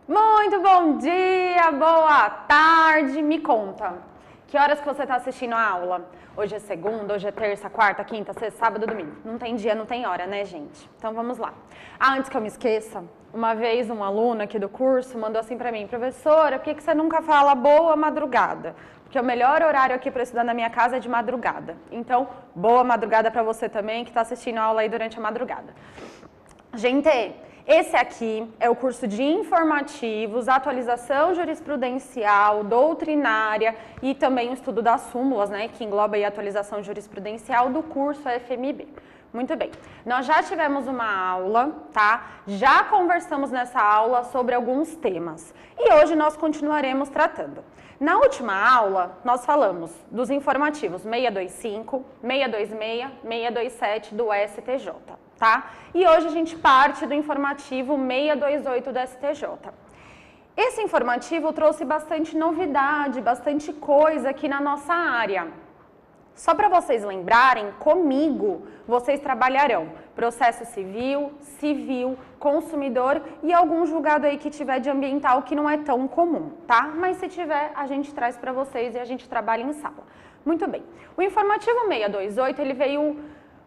Muito bom dia, boa tarde, me conta. Que horas que você está assistindo a aula? Hoje é segunda, hoje é terça, quarta, quinta, sexta, sábado, domingo. Não tem dia, não tem hora, né, gente? Então vamos lá. Antes que eu me esqueça, uma vez um aluno aqui do curso mandou assim pra mim: professora, por que você nunca fala boa madrugada? Porque o melhor horário aqui para estudar na minha casa é de madrugada. Então, boa madrugada para você também que está assistindo a aula aí durante a madrugada. Gente, esse aqui é o curso de informativos, atualização jurisprudencial, doutrinária e também o estudo das súmulas, né, que engloba aí a atualização jurisprudencial do curso FMB. Muito bem, nós já tivemos uma aula, tá? Já conversamos nessa aula sobre alguns temas e hoje nós continuaremos tratando. Na última aula, nós falamos dos informativos 625, 626, 627 do STJ, tá? E hoje a gente parte do informativo 628 do STJ. Esse informativo trouxe bastante novidade, bastante coisa aqui na nossa área. Só para vocês lembrarem, comigo vocês trabalharão processo civil, civil, consumidor e algum julgado aí que tiver de ambiental que não é tão comum, tá? Mas se tiver, a gente traz para vocês e a gente trabalha em sala. Muito bem. O informativo 628, ele veio,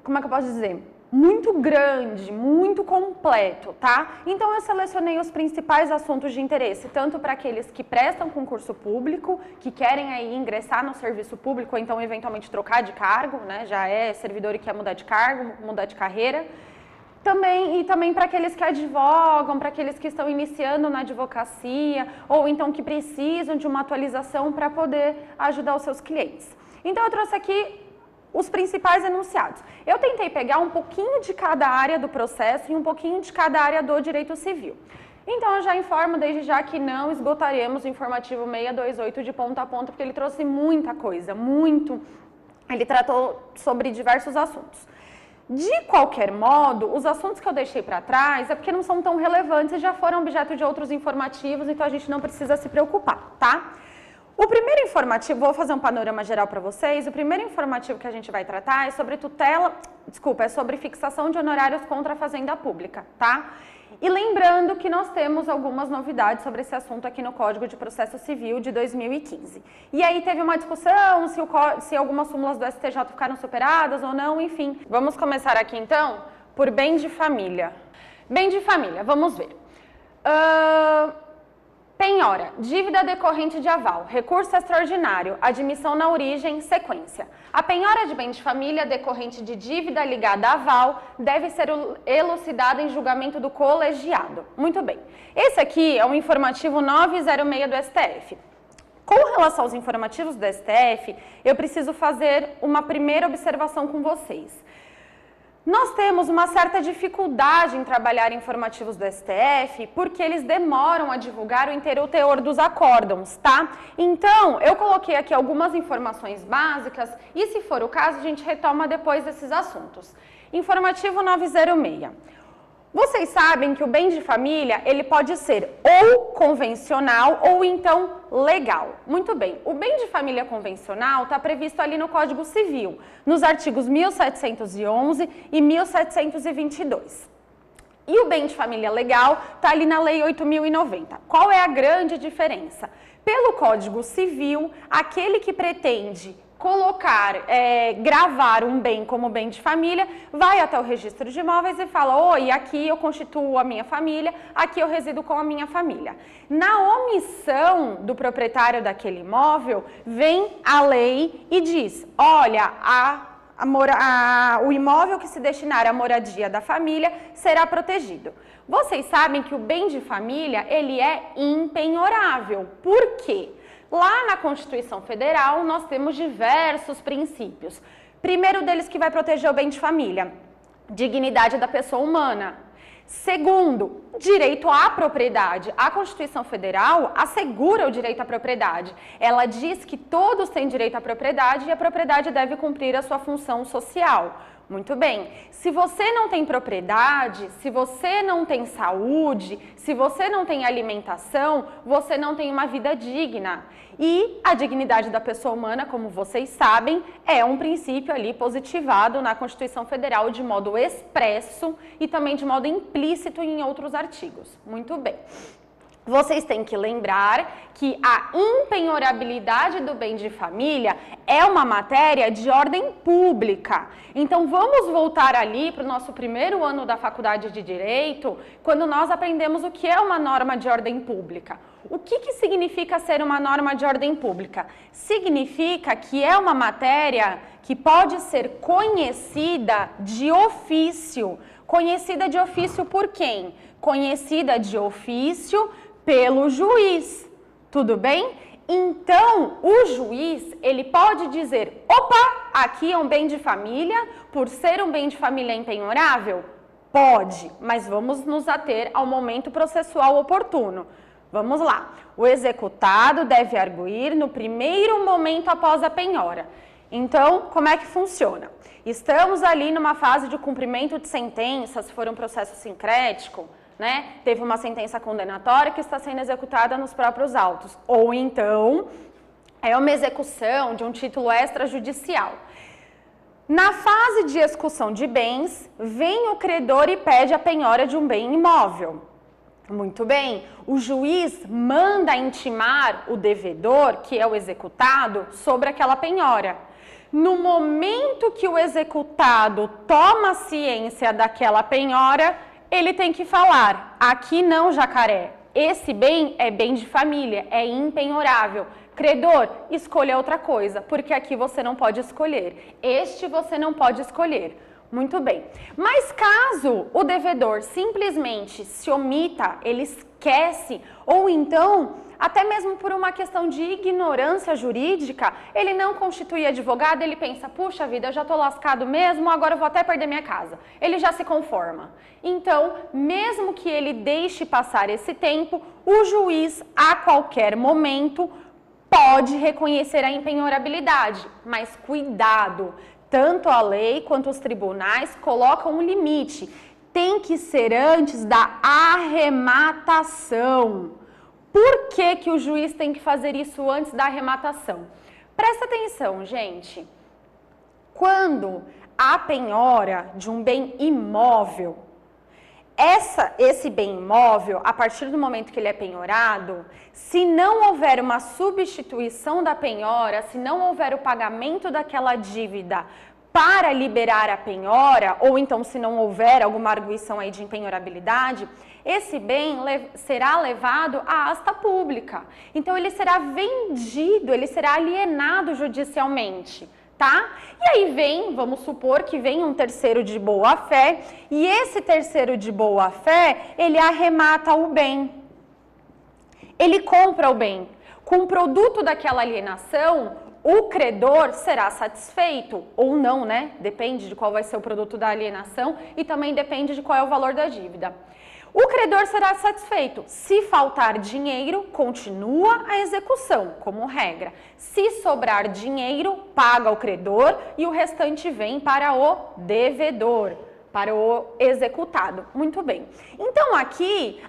como é que eu posso dizer? Muito grande, muito completo, tá? Então eu selecionei os principais assuntos de interesse, tanto para aqueles que prestam concurso público, que querem aí ingressar no serviço público, ou então eventualmente trocar de cargo, né? Já é servidor e quer mudar de cargo, mudar de carreira. Também para aqueles que advogam, para aqueles que estão iniciando na advocacia, ou então que precisam de uma atualização para poder ajudar os seus clientes. Então eu trouxe aqui os principais enunciados. Eu tentei pegar um pouquinho de cada área do processo e um pouquinho de cada área do direito civil. Então eu já informo desde já que não esgotaremos o informativo 628 de ponta a ponta, porque ele trouxe muita coisa, ele tratou sobre diversos assuntos. De qualquer modo, os assuntos que eu deixei para trás é porque não são tão relevantes e já foram objeto de outros informativos, então a gente não precisa se preocupar, tá? O primeiro informativo, vou fazer um panorama geral para vocês, o primeiro informativo que a gente vai tratar é sobre é sobre fixação de honorários contra a fazenda pública, tá? E lembrando que nós temos algumas novidades sobre esse assunto aqui no Código de Processo Civil de 2015. E aí teve uma discussão se algumas súmulas do STJ ficaram superadas ou não, enfim. Vamos começar aqui então por bem de família. Bem de família, vamos ver. Penhora, dívida decorrente de aval, recurso extraordinário, admissão na origem, sequência. A penhora de bem de família decorrente de dívida ligada a aval deve ser elucidada em julgamento do colegiado. Muito bem. Esse aqui é o informativo 906 do STF. Com relação aos informativos do STF, eu preciso fazer uma primeira observação com vocês. Nós temos uma certa dificuldade em trabalhar informativos do STF porque eles demoram a divulgar o teor dos acórdãos, tá? Então, eu coloquei aqui algumas informações básicas e, se for o caso, a gente retoma depois desses assuntos. Informativo 906. Vocês sabem que o bem de família, ele pode ser ou convencional ou então legal. Muito bem, o bem de família convencional está previsto ali no Código Civil, nos artigos 1711 e 1722. E o bem de família legal está ali na Lei 8.090. Qual é a grande diferença? Pelo Código Civil, aquele que pretende gravar um bem como bem de família, vai até o registro de imóveis e fala: oi, aqui eu constituo a minha família, aqui eu resido com a minha família. Na omissão do proprietário daquele imóvel, vem a lei e diz: olha, o imóvel que se destinar à moradia da família será protegido. Vocês sabem que o bem de família, ele é impenhorável. Por quê? Lá na Constituição Federal, nós temos diversos princípios. Primeiro deles que vai proteger o bem de família, dignidade da pessoa humana. Segundo, direito à propriedade. A Constituição Federal assegura o direito à propriedade. Ela diz que todos têm direito à propriedade e a propriedade deve cumprir a sua função social. Muito bem, se você não tem propriedade, se você não tem saúde, se você não tem alimentação, você não tem uma vida digna. E a dignidade da pessoa humana, como vocês sabem, é um princípio ali positivado na Constituição Federal de modo expresso e também de modo implícito em outros artigos. Muito bem. vocês têm que lembrar que a impenhorabilidade do bem de família é uma matéria de ordem pública. Então, vamos voltar ali para o nosso primeiro ano da Faculdade de Direito, quando nós aprendemos o que é uma norma de ordem pública. O que significa ser uma norma de ordem pública? Significa que é uma matéria que pode ser conhecida de ofício. Conhecida de ofício por quem? Conhecida de ofício pelo juiz, tudo bem? Então, o juiz, ele pode dizer, opa, aqui é um bem de família, por ser um bem de família impenhorável? Pode, mas vamos nos ater ao momento processual oportuno. Vamos lá, o executado deve arguir no primeiro momento após a penhora. Então, como é que funciona? Estamos ali numa fase de cumprimento de sentença, se for um processo sincrético, né? Teve uma sentença condenatória que está sendo executada nos próprios autos. Ou então, é uma execução de um título extrajudicial. Na fase de execução de bens, vem o credor e pede a penhora de um bem imóvel. Muito bem, o juiz manda intimar o devedor, que é o executado, sobre aquela penhora. No momento que o executado toma ciência daquela penhora, ele tem que falar, aqui não, jacaré, esse bem é bem de família, é impenhorável. Credor, escolha outra coisa, porque aqui você não pode escolher. Este você não pode escolher. Muito bem. Mas caso o devedor simplesmente se omita, ele esquece, ou então, até mesmo por uma questão de ignorância jurídica, ele não constitui advogado, ele pensa, puxa vida, eu já estou lascado mesmo, agora eu vou até perder minha casa. Ele já se conforma. Então, mesmo que ele deixe passar esse tempo, o juiz, a qualquer momento, pode reconhecer a impenhorabilidade. Mas cuidado! Tanto a lei quanto os tribunais colocam um limite. Tem que ser antes da arrematação. Por que o juiz tem que fazer isso antes da arrematação? Presta atenção, gente. Quando há penhora de um bem imóvel, esse bem imóvel, a partir do momento que ele é penhorado, se não houver uma substituição da penhora, se não houver o pagamento daquela dívida para liberar a penhora, ou então se não houver alguma arguição aí de impenhorabilidade, esse bem será levado à asta pública. Então ele será vendido, ele será alienado judicialmente. Tá? E aí vamos supor que vem um terceiro de boa fé, e esse terceiro de boa fé, ele arremata o bem. Ele compra o bem. Com o produto daquela alienação, o credor será satisfeito ou não, né? Depende de qual vai ser o produto da alienação e também depende de qual é o valor da dívida. O credor será satisfeito. Se faltar dinheiro, continua a execução, como regra. Se sobrar dinheiro, paga o credor e o restante vem para o devedor, para o executado. Muito bem. Então, aqui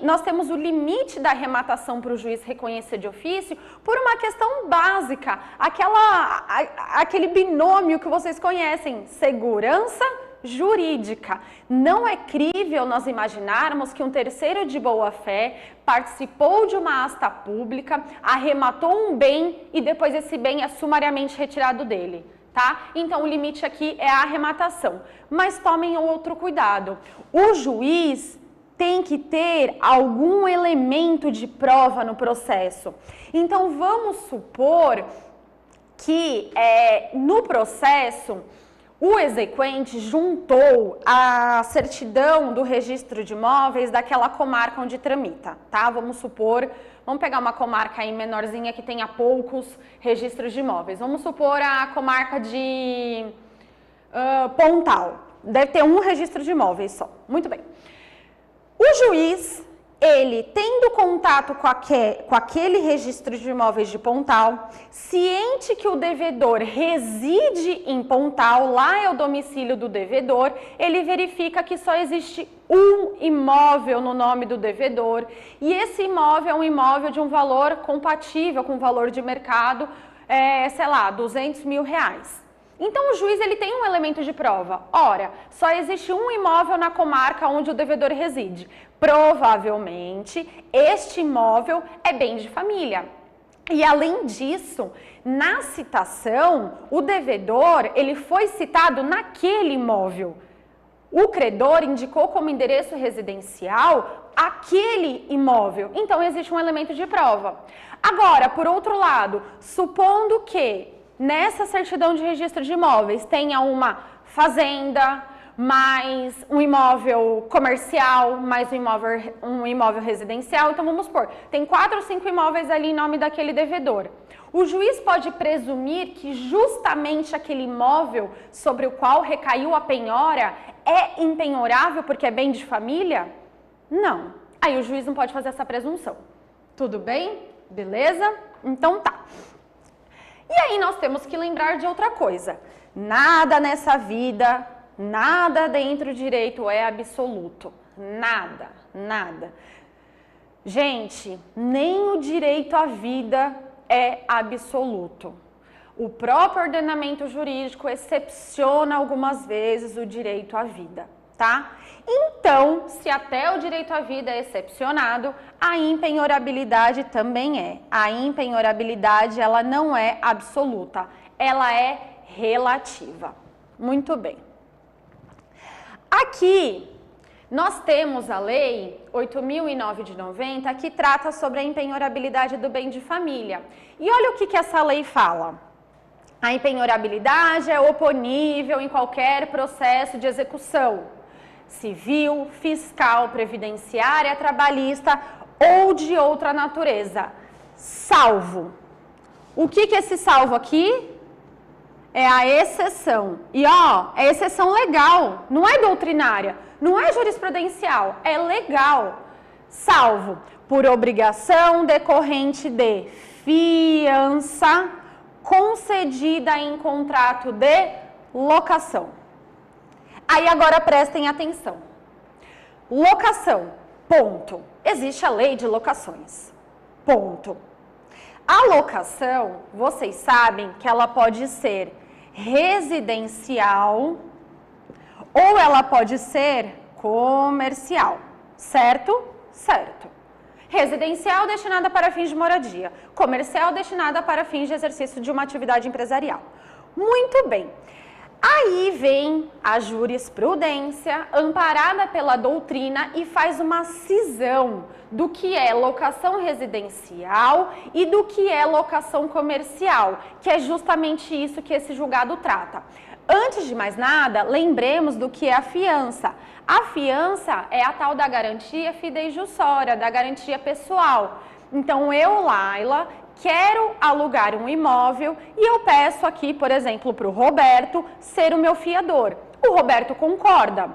nós temos o limite da arrematação para o juiz reconhecer de ofício por uma questão básica, aquele binômio que vocês conhecem, segurança jurídica. Não é crível nós imaginarmos que um terceiro de boa-fé participou de uma asta pública, arrematou um bem e depois esse bem é sumariamente retirado dele, tá? Então o limite aqui é a arrematação. Mas tomem outro cuidado. O juiz tem que ter algum elemento de prova no processo. Então vamos supor que no processo o exequente juntou a certidão do registro de imóveis daquela comarca onde tramita, tá? Vamos supor, vamos pegar uma comarca aí menorzinha que tenha poucos registros de imóveis. Vamos supor a comarca de Pontal. Deve ter um registro de imóveis só. Muito bem. O juiz, ele tendo contato com aquele registro de imóveis de Pontal, ciente que o devedor reside em Pontal, lá é o domicílio do devedor, ele verifica que só existe um imóvel no nome do devedor e esse imóvel é um imóvel de um valor compatível com o valor de mercado, sei lá, R$200 mil. Então o juiz ele tem um elemento de prova. Ora, só existe um imóvel na comarca onde o devedor reside. Provavelmente, este imóvel é bem de família. E além disso, na citação, o devedor ele foi citado naquele imóvel. O credor indicou como endereço residencial aquele imóvel. Então, existe um elemento de prova. Agora, por outro lado, supondo que nessa certidão de registro de imóveis tenha uma fazenda, mais um imóvel comercial, mais um imóvel residencial. Então, vamos supor, tem 4 ou 5 imóveis ali em nome daquele devedor. O juiz pode presumir que justamente aquele imóvel sobre o qual recaiu a penhora é impenhorável porque é bem de família? Não. Aí o juiz não pode fazer essa presunção. Tudo bem? Beleza? Então tá. E aí nós temos que lembrar de outra coisa. Nada nessa vida, nada dentro do direito é absoluto. Nada, nada. Gente, nem o direito à vida é absoluto. O próprio ordenamento jurídico excepciona algumas vezes o direito à vida, tá? Então, se até o direito à vida é excepcionado, a impenhorabilidade também é. A impenhorabilidade, ela não é absoluta, ela é relativa. Muito bem. Aqui, nós temos a Lei 8.009 de 90, que trata sobre a impenhorabilidade do bem de família. E olha o que essa lei fala. A impenhorabilidade é oponível em qualquer processo de execução civil, fiscal, previdenciária, trabalhista ou de outra natureza, salvo. O que é esse salvo aqui? É a exceção. E ó, é exceção legal, não é doutrinária, não é jurisprudencial, é legal. Salvo por obrigação decorrente de fiança concedida em contrato de locação. Aí agora prestem atenção. Locação, ponto. Existe a lei de locações, ponto. A locação, vocês sabem que ela pode ser residencial ou ela pode ser comercial, certo? Certo. Residencial destinada para fins de moradia, comercial destinada para fins de exercício de uma atividade empresarial. Muito bem. Aí vem a jurisprudência amparada pela doutrina e faz uma cisão do que é locação residencial e do que é locação comercial, que é justamente isso que esse julgado trata. Antes de mais nada, lembremos do que é a fiança. A fiança é a tal da garantia fidejussória, da garantia pessoal. Então, eu, Laila, quero alugar um imóvel e eu peço aqui, por exemplo, para o Roberto ser o meu fiador. O Roberto concorda.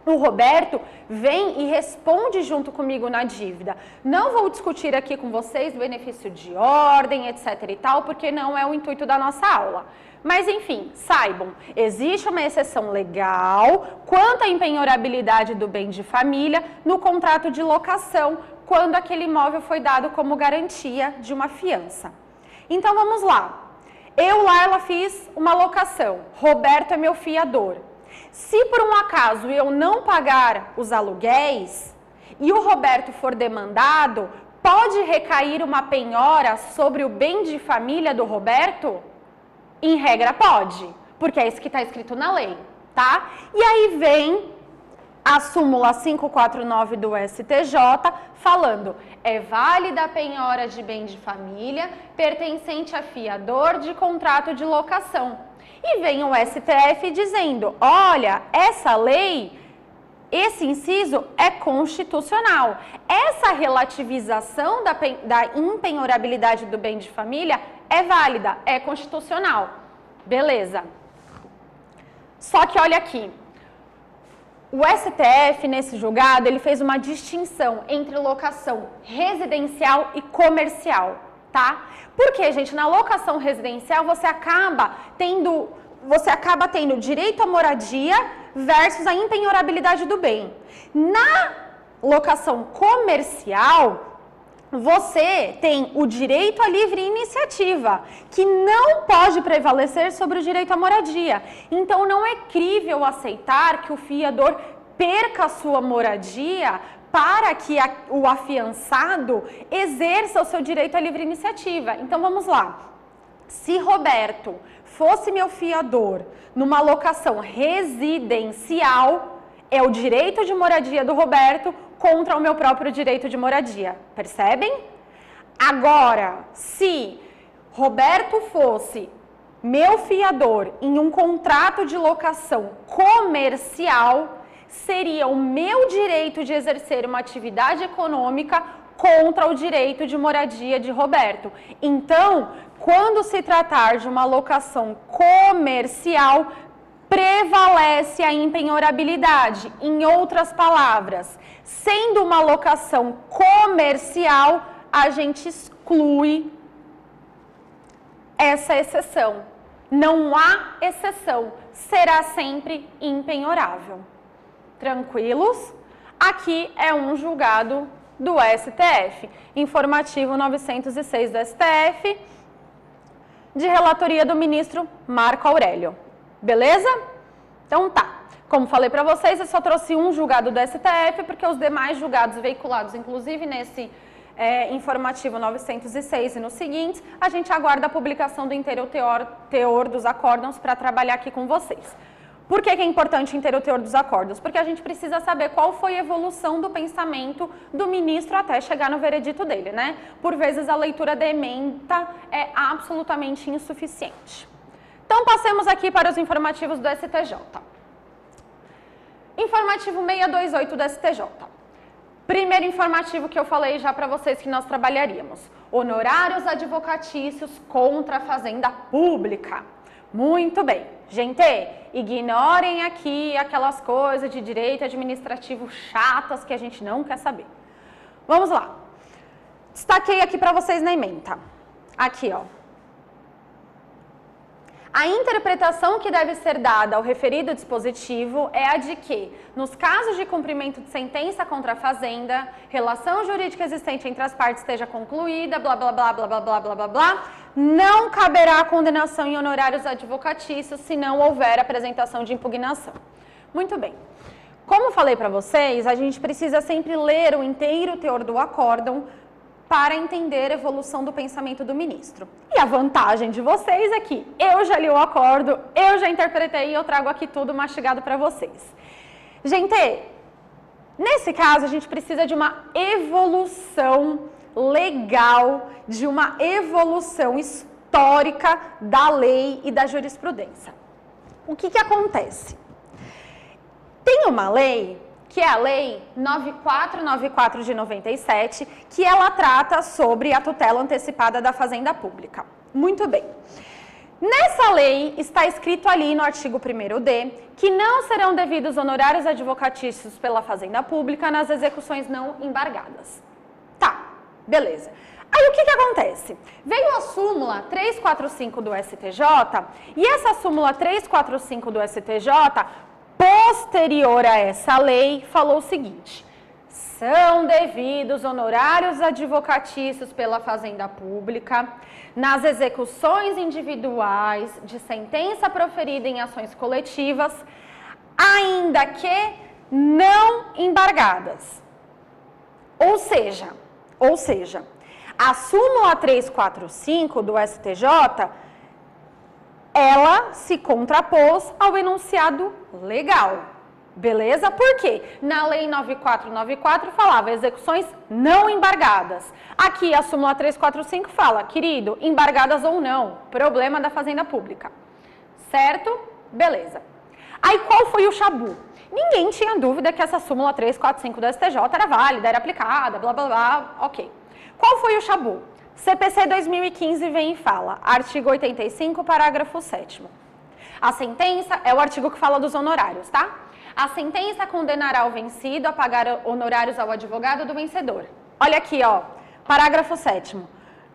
O Roberto vem e responde junto comigo na dívida. Não vou discutir aqui com vocês benefício de ordem, etc e tal, porque não é o intuito da nossa aula. Mas, enfim, saibam, existe uma exceção legal quanto à impenhorabilidade do bem de família no contrato de locação, quando aquele imóvel foi dado como garantia de uma fiança. Então, vamos lá. Eu, Laila, fiz uma locação. Roberto é meu fiador. Se por um acaso eu não pagar os aluguéis e o Roberto for demandado, pode recair uma penhora sobre o bem de família do Roberto? Em regra, pode, porque é isso que está escrito na lei, tá? E aí vem a súmula 549 do STJ falando, é válida a penhora de bem de família pertencente a fiador de contrato de locação. E vem o STF dizendo, olha, essa lei, esse inciso é constitucional. Essa relativização da impenhorabilidade do bem de família é válida, é constitucional. Beleza. Só que olha aqui, o STF, nesse julgado, ele fez uma distinção entre locação residencial e comercial, tá? Porque, gente, na locação residencial você acaba tendo direito à moradia versus a impenhorabilidade do bem. Na locação comercial, você tem o direito à livre iniciativa, que não pode prevalecer sobre o direito à moradia. Então, não é crível aceitar que o fiador perca a sua moradia para que o afiançado exerça o seu direito à livre iniciativa. Então, vamos lá. Se Roberto fosse meu fiador numa locação residencial, é o direito de moradia do Roberto contra o meu próprio direito de moradia. Percebem? Agora, se Roberto fosse meu fiador em um contrato de locação comercial, seria o meu direito de exercer uma atividade econômica contra o direito de moradia de Roberto. Então, quando se tratar de uma locação comercial, prevalece a impenhorabilidade. Em outras palavras, sendo uma locação comercial, a gente exclui essa exceção. Não há exceção, será sempre impenhorável. Tranquilos? Aqui é um julgado do STF, informativo 906 do STF, de relatoria do ministro Marco Aurélio. Beleza? Então tá. Como falei para vocês, eu só trouxe um julgado do STF, porque os demais julgados veiculados, inclusive nesse informativo 906 e nos seguintes, a gente aguarda a publicação do inteiro teor dos acórdãos para trabalhar aqui com vocês. Por que é importante inteiro o teor dos acórdãos? Porque a gente precisa saber qual foi a evolução do pensamento do ministro até chegar no veredito dele, né? Por vezes a leitura da ementa é absolutamente insuficiente. Então, passemos aqui para os informativos do STJ. Informativo 628 do STJ. Primeiro informativo que eu falei já para vocês que nós trabalharíamos. Honorários advocatícios contra a fazenda pública. Muito bem. Gente, ignorem aqui aquelas coisas de direito administrativo chatas que a gente não quer saber. Vamos lá. Destaquei aqui para vocês na ementa. Aqui, ó. A interpretação que deve ser dada ao referido dispositivo é a de que, nos casos de cumprimento de sentença contra a fazenda, relação jurídica existente entre as partes esteja concluída, blá, blá, blá, blá, blá, blá, blá, blá, blá, não caberá condenação em honorários advocatícios se não houver apresentação de impugnação. Muito bem. Como falei para vocês, a gente precisa sempre ler o inteiro teor do acórdão para entender a evolução do pensamento do ministro. E a vantagem de vocês é que eu já li o acordo, eu já interpretei e eu trago aqui tudo mastigado para vocês. Gente, nesse caso a gente precisa de uma evolução legal, de uma evolução histórica da lei e da jurisprudência. O que acontece? Tem uma lei, que é a Lei 9494 de 97, que ela trata sobre a tutela antecipada da fazenda pública. Muito bem. Nessa lei está escrito ali no artigo 1º-D que não serão devidos honorários advocatícios pela fazenda pública nas execuções não embargadas. Tá, beleza. Aí o que acontece? Veio a súmula 345 do STJ e essa súmula 345 do STJ, posterior a essa lei, falou o seguinte: são devidos honorários advocatícios pela fazenda pública nas execuções individuais de sentença proferida em ações coletivas, ainda que não embargadas. Ou seja, a súmula 345 do STJ, ela se contrapôs ao enunciado legal, beleza? Por quê? Na lei 9494 falava execuções não embargadas. Aqui a súmula 345 fala, querido, embargadas ou não, problema da fazenda pública, certo? Beleza. Aí qual foi o chabu? Ninguém tinha dúvida que essa súmula 345 do STJ era válida, era aplicada, blá blá blá, ok. Qual foi o chabu? CPC 2015 vem e fala, artigo 85, parágrafo 7º. A sentença é o artigo que fala dos honorários, tá? A sentença condenará o vencido a pagar honorários ao advogado do vencedor. Olha aqui, ó, parágrafo 7º.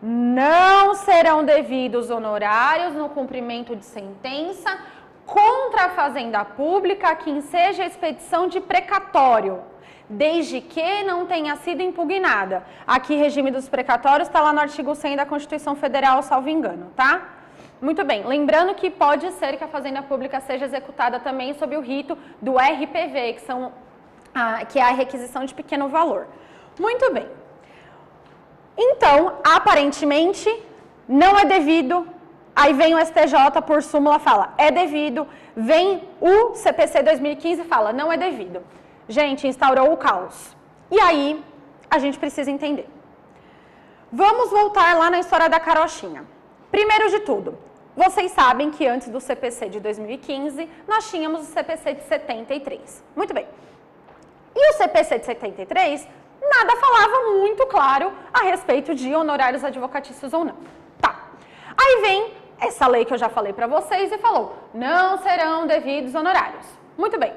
Não serão devidos honorários no cumprimento de sentença contra a fazenda pública a quem seja expedição de precatório, desde que não tenha sido impugnada. Aqui, regime dos precatórios, está lá no artigo 100 da Constituição Federal, salvo engano, tá? Muito bem, lembrando que pode ser que a Fazenda Pública seja executada também sob o rito do RPV, que é a requisição de pequeno valor. Muito bem. Então, aparentemente, não é devido, aí vem o STJ por súmula fala, é devido, vem o CPC 2015 e fala, não é devido. Gente, instaurou o caos. E aí, a gente precisa entender. Vamos voltar lá na história da carochinha. Primeiro de tudo, vocês sabem que antes do CPC de 2015, nós tínhamos o CPC de 73. Muito bem. E o CPC de 73, nada falava muito claro a respeito de honorários advocatícios ou não. Tá. Aí vem essa lei que eu já falei para vocês e falou, não serão devidos honorários. Muito bem.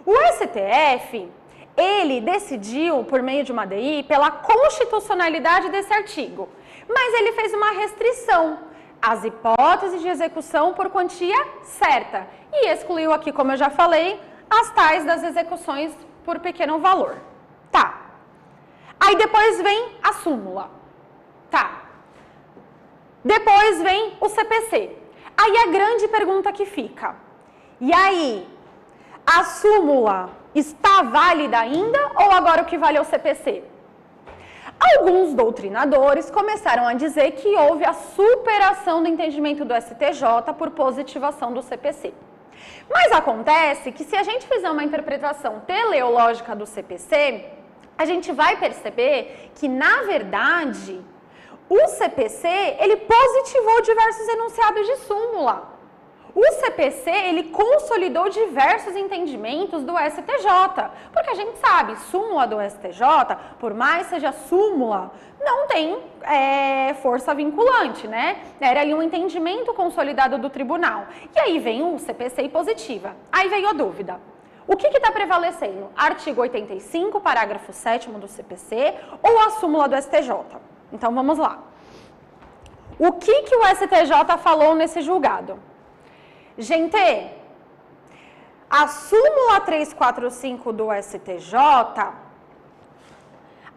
O STF, ele decidiu, por meio de uma ADI, pela constitucionalidade desse artigo. Mas ele fez uma restrição às hipóteses de execução por quantia certa. E excluiu aqui, como eu já falei, as tais das execuções por pequeno valor. Tá. Aí depois vem a súmula. Tá. Depois vem o CPC. Aí a grande pergunta que fica. E aí, a súmula está válida ainda ou agora o que vale é o CPC? Alguns doutrinadores começaram a dizer que houve a superação do entendimento do STJ por positivação do CPC. Mas acontece que se a gente fizer uma interpretação teleológica do CPC, a gente vai perceber que, na verdade, o CPC, ele positivou diversos enunciados de súmula. O CPC, ele consolidou diversos entendimentos do STJ, porque a gente sabe, súmula do STJ, por mais seja súmula, não tem força vinculante, né? Era ali um entendimento consolidado do tribunal. E aí vem o CPC e positiva. Aí veio a dúvida. O que está prevalecendo? Artigo 85, parágrafo 7º do CPC ou a súmula do STJ? Então vamos lá. O que o STJ falou nesse julgado? Gente, a súmula 345 do STJ,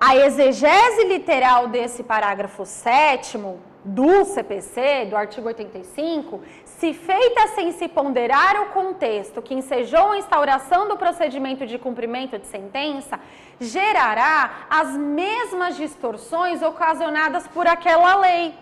a exegese literal desse parágrafo 7º do CPC, do artigo 85, se feita sem se ponderar o contexto que ensejou a instauração do procedimento de cumprimento de sentença, gerará as mesmas distorções ocasionadas por aquela lei.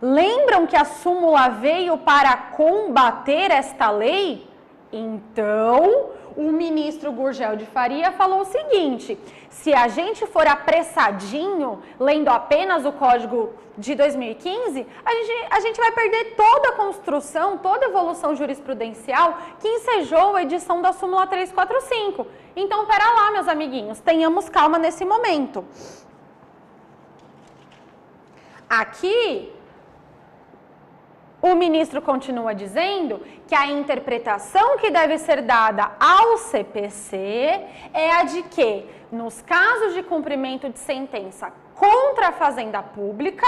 Lembram que a súmula veio para combater esta lei? Então, o ministro Gurgel de Faria falou o seguinte, se a gente for apressadinho, lendo apenas o Código de 2015, a gente vai perder toda a construção, toda a evolução jurisprudencial que ensejou a edição da súmula 345. Então, pera lá, meus amiguinhos, tenhamos calma nesse momento. Aqui, o ministro continua dizendo que a interpretação que deve ser dada ao CPC é a de que, nos casos de cumprimento de sentença contra a Fazenda Pública,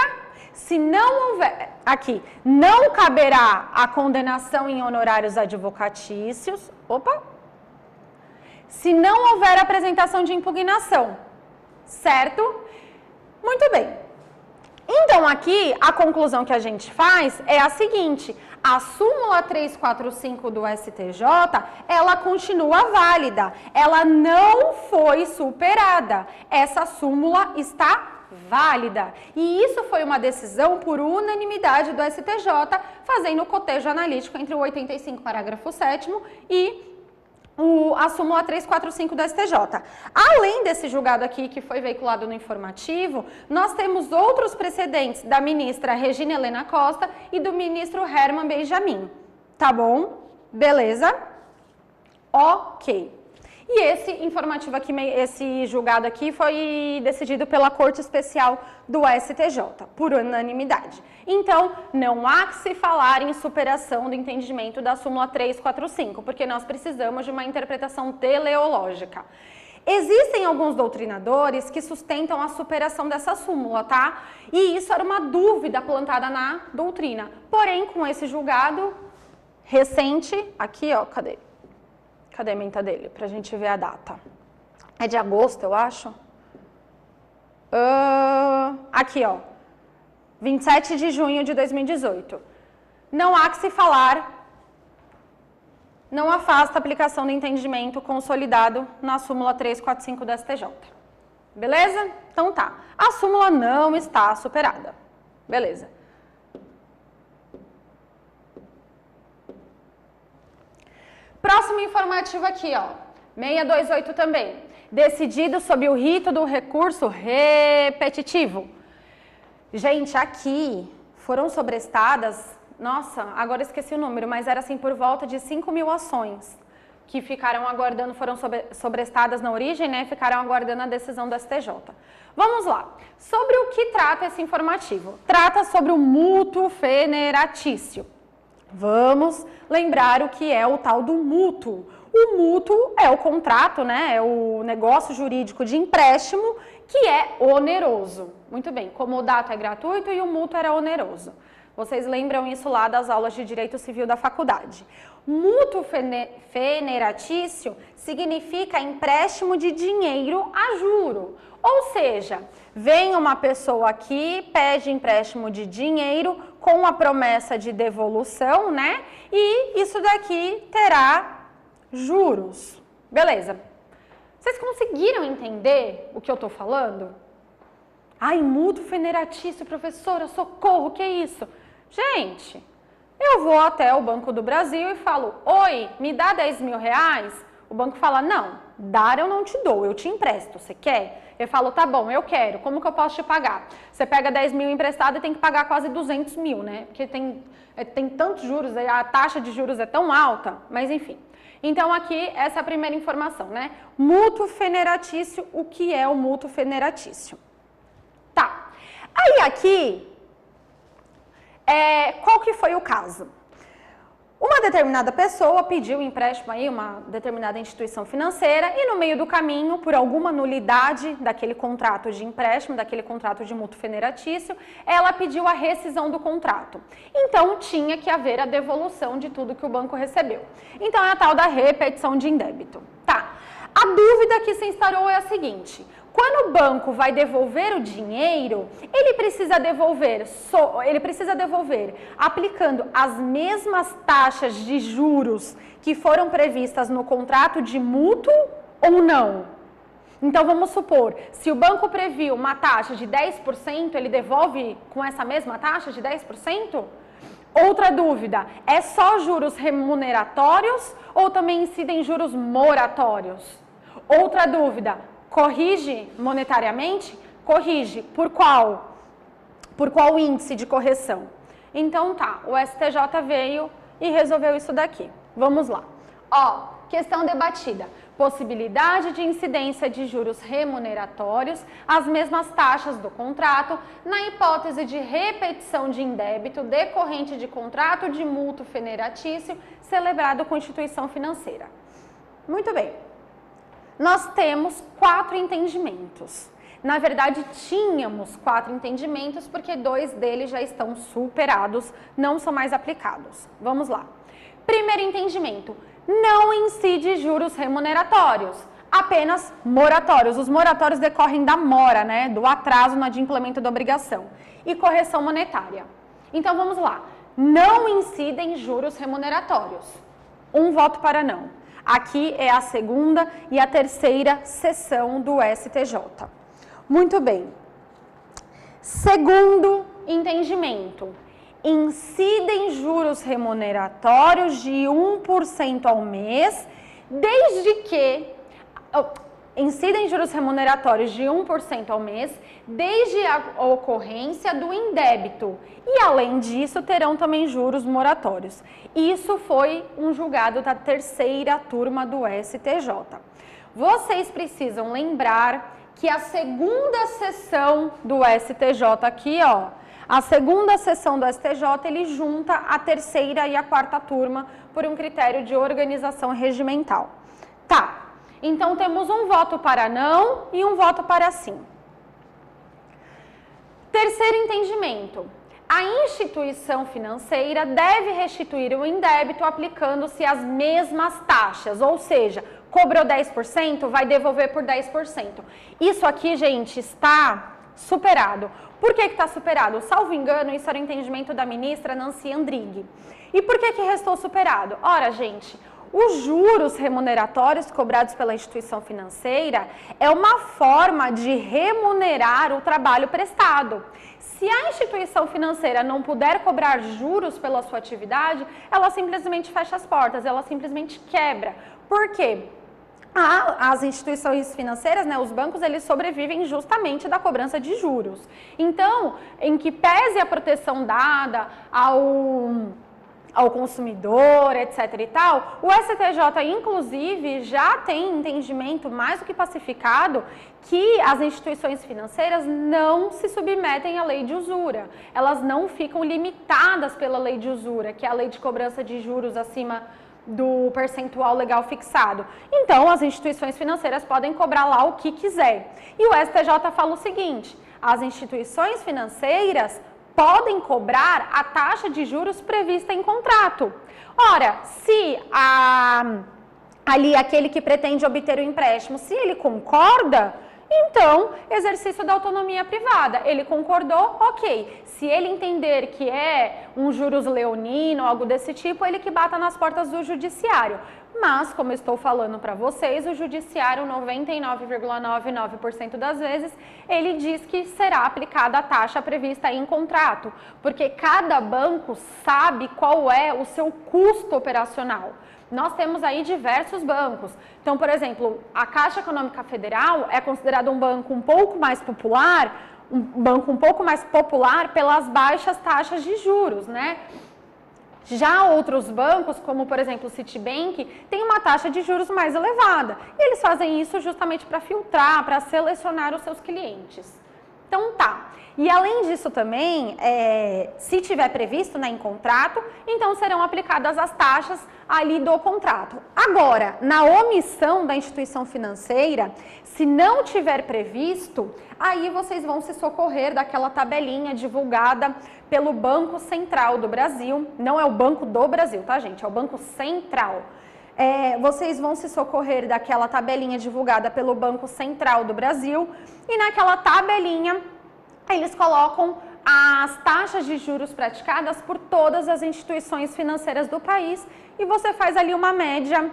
se não houver, aqui, não caberá a condenação em honorários advocatícios, se não houver apresentação de impugnação, certo? Muito bem. Então, aqui, a conclusão que a gente faz é a seguinte, a súmula 345 do STJ, ela continua válida, ela não foi superada, essa súmula está válida. E isso foi uma decisão por unanimidade do STJ, fazendo o cotejo analítico entre o 85, parágrafo 7º e a súmula 345 do STJ. Além desse julgado aqui que foi veiculado no informativo, nós temos outros precedentes da ministra Regina Helena Costa e do ministro Herman Benjamin. Tá bom? Beleza? Ok. E esse informativo aqui, esse julgado aqui foi decidido pela Corte Especial do STJ, por unanimidade. Então, não há que se falar em superação do entendimento da súmula 345, porque nós precisamos de uma interpretação teleológica. Existem alguns doutrinadores que sustentam a superação dessa súmula, tá? E isso era uma dúvida plantada na doutrina. Porém, com esse julgado recente, aqui ó, cadê a ementa dele? Pra gente ver a data. É de agosto, eu acho. Aqui, ó. 27 de junho de 2018. Não há que se falar, não afasta a aplicação do entendimento consolidado na súmula 345 do STJ. Beleza? Então tá. A súmula não está superada. Beleza. Próximo informativo aqui, ó. 628 também. Decidido sob o rito do recurso repetitivo. Gente, aqui foram sobrestadas, nossa, agora esqueci o número, mas era assim por volta de 5.000 ações que ficaram aguardando, foram sobrestadas na origem, né? Ficaram aguardando a decisão do STJ. Vamos lá. Sobre o que trata esse informativo? Trata sobre o mútuo feneratício. Vamos lembrar o que é o tal do mútuo. O mútuo é o contrato, né? É o negócio jurídico de empréstimo que é oneroso. Muito bem, como o dato é gratuito e o mútuo era oneroso. Vocês lembram isso lá das aulas de Direito Civil da faculdade. Mútuo feneratício significa empréstimo de dinheiro a juro. Ou seja, vem uma pessoa aqui, pede empréstimo de dinheiro com a promessa de devolução, né? E isso daqui terá juros. Beleza. Vocês conseguiram entender o que eu tô falando? Ai, mútuo feneratício, professora, socorro, que é isso? Gente, eu vou até o Banco do Brasil e falo, oi, me dá 10.000 reais? O banco fala, não, dar eu não te dou, eu te empresto, você quer? Eu falo, tá bom, eu quero, como que eu posso te pagar? Você pega 10.000 emprestado e tem que pagar quase 200.000, né? Porque tem tantos juros, a taxa de juros é tão alta, mas enfim. Então aqui, essa é a primeira informação, né? Mútuo feneratício, o que é o mútuo feneratício? Tá, aí aqui, qual que foi o caso? Uma determinada pessoa pediu empréstimo aí, uma determinada instituição financeira, e no meio do caminho, por alguma nulidade daquele contrato de empréstimo, daquele contrato de mútuo feneratício, ela pediu a rescisão do contrato. Então, tinha que haver a devolução de tudo que o banco recebeu. Então, é a tal da repetição de indébito. Tá. A dúvida que se instaurou é a seguinte: quando o banco vai devolver o dinheiro, ele precisa devolver aplicando as mesmas taxas de juros que foram previstas no contrato de mútuo ou não? Então vamos supor, se o banco previu uma taxa de 10%, ele devolve com essa mesma taxa de 10%? Outra dúvida, é só juros remuneratórios ou também incidem juros moratórios? Outra dúvida, corrige monetariamente? Corrige. Por qual? Por qual índice de correção? Então tá, o STJ veio e resolveu isso daqui. Vamos lá. Ó, questão debatida. Possibilidade de incidência de juros remuneratórios, as mesmas taxas do contrato, na hipótese de repetição de indébito decorrente de contrato de mútuo feneratício celebrado com instituição financeira. Muito bem. Nós temos 4 entendimentos. Na verdade, tínhamos 4 entendimentos, porque 2 deles já estão superados, não são mais aplicados. Vamos lá. Primeiro entendimento, não incide juros remuneratórios, apenas moratórios. Os moratórios decorrem da mora, né, do atraso no adimplemento da obrigação. E correção monetária. Então, vamos lá. Não incidem juros remuneratórios. Um voto para não. Aqui é a segunda e a terceira sessão do STJ. Muito bem. Segundo entendimento. Incidem juros remuneratórios de 1% ao mês, desde que... incidem juros remuneratórios de 1% ao mês, desde a ocorrência do indébito. E, além disso, terão também juros moratórios. Isso foi um julgado da terceira turma do STJ. Vocês precisam lembrar que a segunda sessão do STJ aqui, ó, a segunda sessão do STJ, ele junta a terceira e a quarta turma por um critério de organização regimental. Tá, então temos um voto para não e um voto para sim. Terceiro entendimento. A instituição financeira deve restituir o indébito aplicando-se as mesmas taxas, ou seja, Cobrou 10%, vai devolver por 10%. Isso aqui, gente, está superado. Por que está superado? Salvo engano, isso era o entendimento da ministra Nancy Andrighi. E por que restou superado? Ora, gente, os juros remuneratórios cobrados pela instituição financeira é uma forma de remunerar o trabalho prestado. Se a instituição financeira não puder cobrar juros pela sua atividade, ela simplesmente fecha as portas, ela simplesmente quebra. Por quê? As instituições financeiras, né, os bancos, eles sobrevivem justamente da cobrança de juros. Então, em que pese a proteção dada ao consumidor, etc e tal, o STJ, inclusive, já tem entendimento mais do que pacificado que as instituições financeiras não se submetem à lei de usura. Elas não ficam limitadas pela lei de usura, que é a lei de cobrança de juros acima do percentual legal fixado. Então, as instituições financeiras podem cobrar lá o que quiser. E o STJ fala o seguinte: as instituições financeiras podem cobrar a taxa de juros prevista em contrato. Ora, se ali aquele que pretende obter o empréstimo, se ele concorda, então, exercício da autonomia privada. Ele concordou, ok. Se ele entender que é um juros leonino, algo desse tipo, ele que bata nas portas do judiciário. Mas, como eu estou falando para vocês, o judiciário, 99,99% das vezes, ele diz que será aplicada a taxa prevista em contrato, porque cada banco sabe qual é o seu custo operacional. Nós temos aí diversos bancos. Então, por exemplo, a Caixa Econômica Federal é considerada um banco um pouco mais popular, pelas baixas taxas de juros, né? Já outros bancos, como por exemplo o Citibank, tem uma taxa de juros mais elevada. E eles fazem isso justamente para filtrar, para selecionar os seus clientes. Então tá. E além disso também, se tiver previsto, né, em contrato, então serão aplicadas as taxas ali do contrato. Agora, na omissão da instituição financeira, se não tiver previsto, aí vocês vão se socorrer daquela tabelinha divulgada pelo Banco Central do Brasil. Não é o Banco do Brasil, tá, gente? É o Banco Central. Vocês vão se socorrer daquela tabelinha divulgada pelo Banco Central do Brasil e naquela tabelinha eles colocam as taxas de juros praticadas por todas as instituições financeiras do país e você faz ali uma média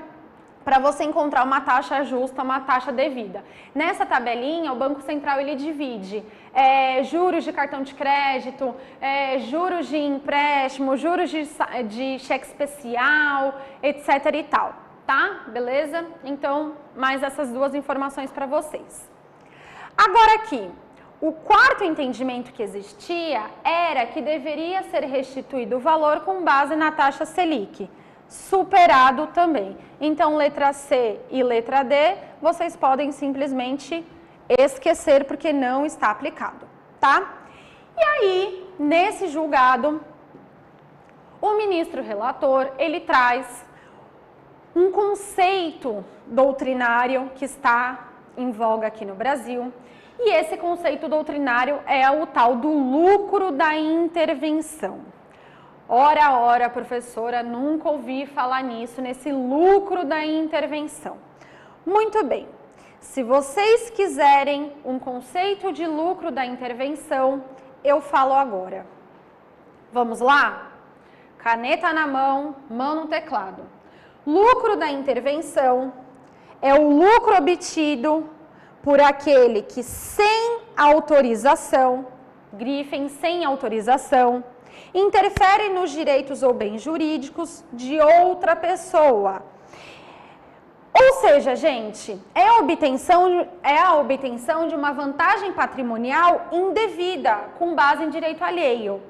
para você encontrar uma taxa justa, uma taxa devida. Nessa tabelinha, o Banco Central ele divide juros de cartão de crédito, juros de empréstimo, juros de cheque especial, etc e tal, tá? Beleza? Então, mais essas duas informações para vocês. Agora aqui, o quarto entendimento que existia era que deveria ser restituído o valor com base na taxa Selic. Superado também. Então, letra C e letra D, vocês podem simplesmente esquecer porque não está aplicado, tá? E aí, nesse julgado, o ministro relator, ele traz um conceito doutrinário que está em voga aqui no Brasil, e esse conceito doutrinário é o tal do lucro da intervenção. Ora, professora, nunca ouvi falar nisso, nesse lucro da intervenção. Muito bem, se vocês quiserem um conceito de lucro da intervenção, eu falo agora. Vamos lá? Caneta na mão, mão no teclado. Lucro da intervenção é o lucro obtido por aquele que sem autorização, grifem sem autorização, interfere nos direitos ou bens jurídicos de outra pessoa. Ou seja, gente, é a obtenção de uma vantagem patrimonial indevida, com base em direito alheio.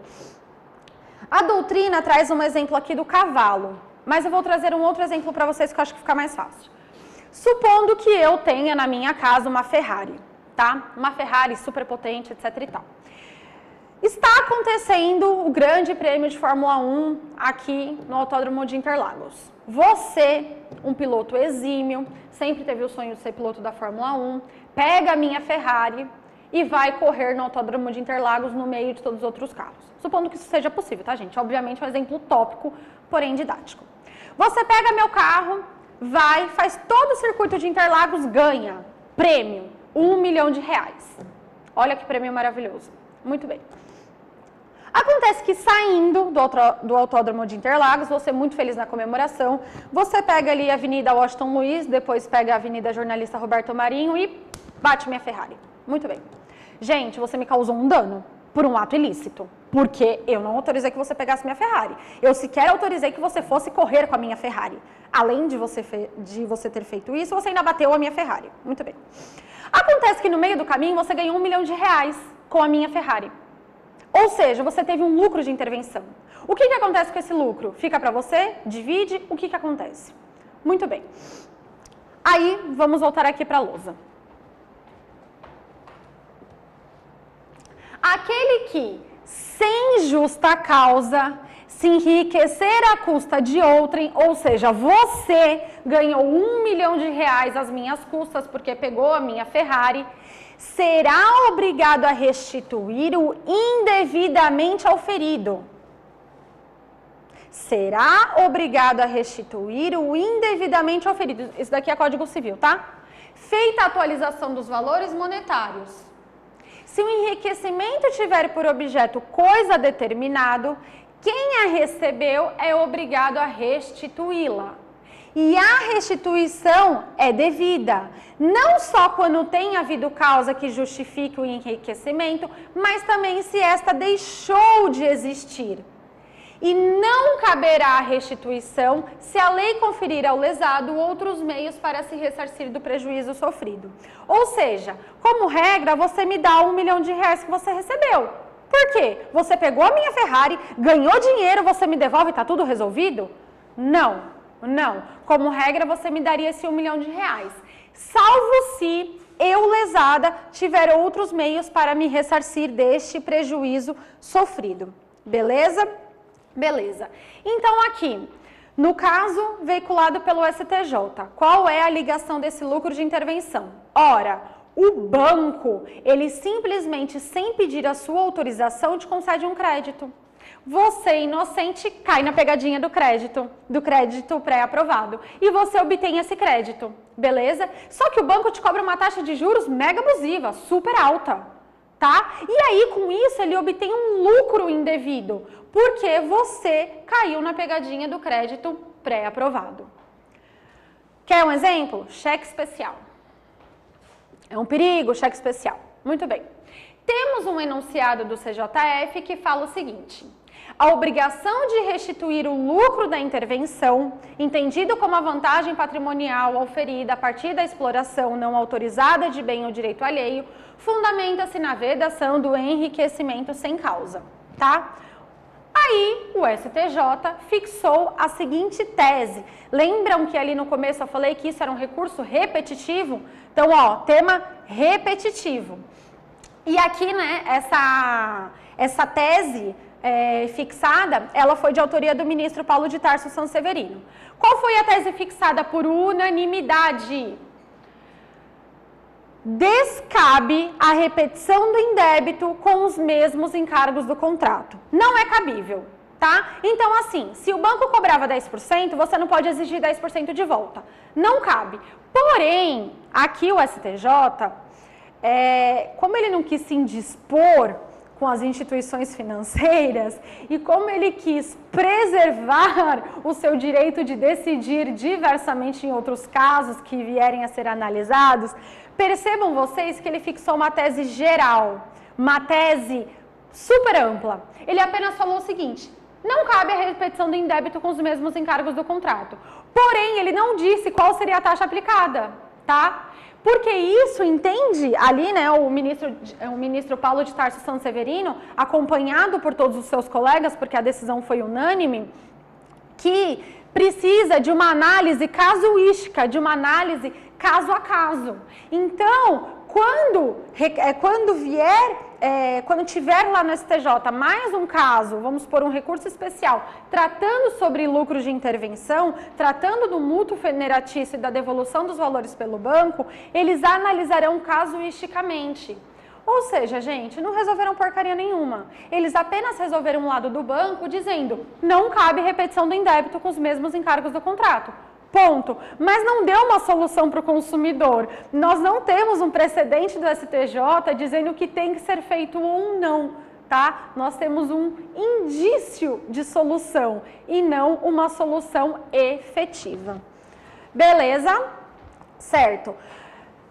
A doutrina traz um exemplo aqui do cavalo, mas eu vou trazer um outro exemplo para vocês que eu acho que fica mais fácil. Supondo que eu tenha na minha casa uma Ferrari, tá? Uma Ferrari super potente, etc e tal. Está acontecendo o grande prêmio de Fórmula 1 aqui no Autódromo de Interlagos. Você, um piloto exímio, sempre teve o sonho de ser piloto da Fórmula 1, pega a minha Ferrari e vai correr no Autódromo de Interlagos no meio de todos os outros carros. Supondo que isso seja possível, tá, gente? Obviamente é um exemplo utópico, porém didático. Você pega meu carro, vai, faz todo o circuito de Interlagos, ganha prêmio, R$1 milhão. Olha que prêmio maravilhoso. Muito bem. Acontece que saindo do Autódromo de Interlagos, você muito feliz na comemoração, você pega ali a Avenida Washington Luiz, depois pega a Avenida Jornalista Roberto Marinho e bate minha Ferrari. Muito bem. Gente, você me causou um dano por um ato ilícito, porque eu não autorizei que você pegasse minha Ferrari. Eu sequer autorizei que você fosse correr com a minha Ferrari. Além de você ter feito isso, você ainda bateu a minha Ferrari. Muito bem. Acontece que no meio do caminho você ganhou R$1 milhão com a minha Ferrari. Ou seja, você teve um lucro de intervenção. O que acontece com esse lucro? Fica para você? Divide? O que acontece? Muito bem. Aí, vamos voltar aqui para a lousa. Aquele que, sem justa causa, se enriquecer à custa de outrem, ou seja, você ganhou R$1 milhão às minhas custas porque pegou a minha Ferrari, será obrigado a restituir o indevidamente auferido. Será obrigado a restituir o indevidamente auferido. Isso daqui é Código Civil, tá? Feita a atualização dos valores monetários. Se o enriquecimento tiver por objeto coisa determinado, quem a recebeu é obrigado a restituí-la. E a restituição é devida, não só quando tem havido causa que justifique o enriquecimento, mas também se esta deixou de existir. E não caberá a restituição se a lei conferir ao lesado outros meios para se ressarcir do prejuízo sofrido. Ou seja, como regra, você me dá R$1 milhão que você recebeu. Por quê? Você pegou a minha Ferrari, ganhou dinheiro, você me devolve e está tudo resolvido? Não. Não, como regra você me daria esse R$1 milhão, salvo se eu, lesada, tiver outros meios para me ressarcir deste prejuízo sofrido. Beleza? Beleza. Então aqui, no caso veiculado pelo STJ, qual é a ligação desse lucro de intervenção? Ora, o banco, ele simplesmente, sem pedir a sua autorização, te concede um crédito. Você, inocente, cai na pegadinha do crédito pré-aprovado. E você obtém esse crédito, beleza? Só que o banco te cobra uma taxa de juros mega abusiva, super alta, tá? E aí, com isso, ele obtém um lucro indevido, porque você caiu na pegadinha do crédito pré-aprovado. Quer um exemplo? Cheque especial. É um perigo, cheque especial. Muito bem. Temos um enunciado do CJF que fala o seguinte: a obrigação de restituir o lucro da intervenção, entendido como a vantagem patrimonial oferida a partir da exploração não autorizada de bem ou direito alheio, fundamenta-se na vedação do enriquecimento sem causa, tá? Aí, o STJ fixou a seguinte tese. Lembram que ali no começo eu falei que isso era um recurso repetitivo? Então, ó, tema repetitivo. E aqui, né, essa tese fixada, ela foi de autoria do ministro Paulo de Tarso Sanseverino. Qual foi a tese fixada por unanimidade? Descabe a repetição do indébito com os mesmos encargos do contrato. Não é cabível, tá? Então, assim, se o banco cobrava 10%, você não pode exigir 10% de volta. Não cabe. Porém, aqui o STJ, como ele não quis se indispor com as instituições financeiras e como ele quis preservar o seu direito de decidir diversamente em outros casos que vierem a ser analisados, percebam vocês que ele fixou uma tese geral, uma tese super ampla. Ele apenas falou o seguinte: não cabe a repetição do indébito com os mesmos encargos do contrato. Porém, ele não disse qual seria a taxa aplicada, tá? Porque isso entende ali, né, o ministro Paulo de Tarso Sanseverino, acompanhado por todos os seus colegas, porque a decisão foi unânime, que precisa de uma análise casuística, de uma análise caso a caso. Então, quando tiver lá no STJ mais um caso, vamos por um recurso especial, tratando sobre lucro de intervenção, tratando do mútuo veneratício e da devolução dos valores pelo banco, eles analisarão casuisticamente. Ou seja, gente, não resolveram porcaria nenhuma. Eles apenas resolveram um lado do banco dizendo: não cabe repetição do indébito com os mesmos encargos do contrato. Ponto. Mas não deu uma solução para o consumidor. Nós não temos um precedente do STJ dizendo que tem que ser feito ou não, tá? Nós temos um indício de solução e não uma solução efetiva. Beleza? Certo.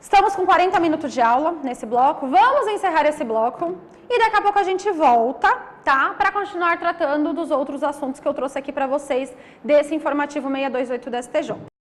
Estamos com 40 minutos de aula nesse bloco. Vamos encerrar esse bloco e daqui a pouco a gente volta, tá? Para continuar tratando dos outros assuntos que eu trouxe aqui para vocês desse informativo 628 do STJ.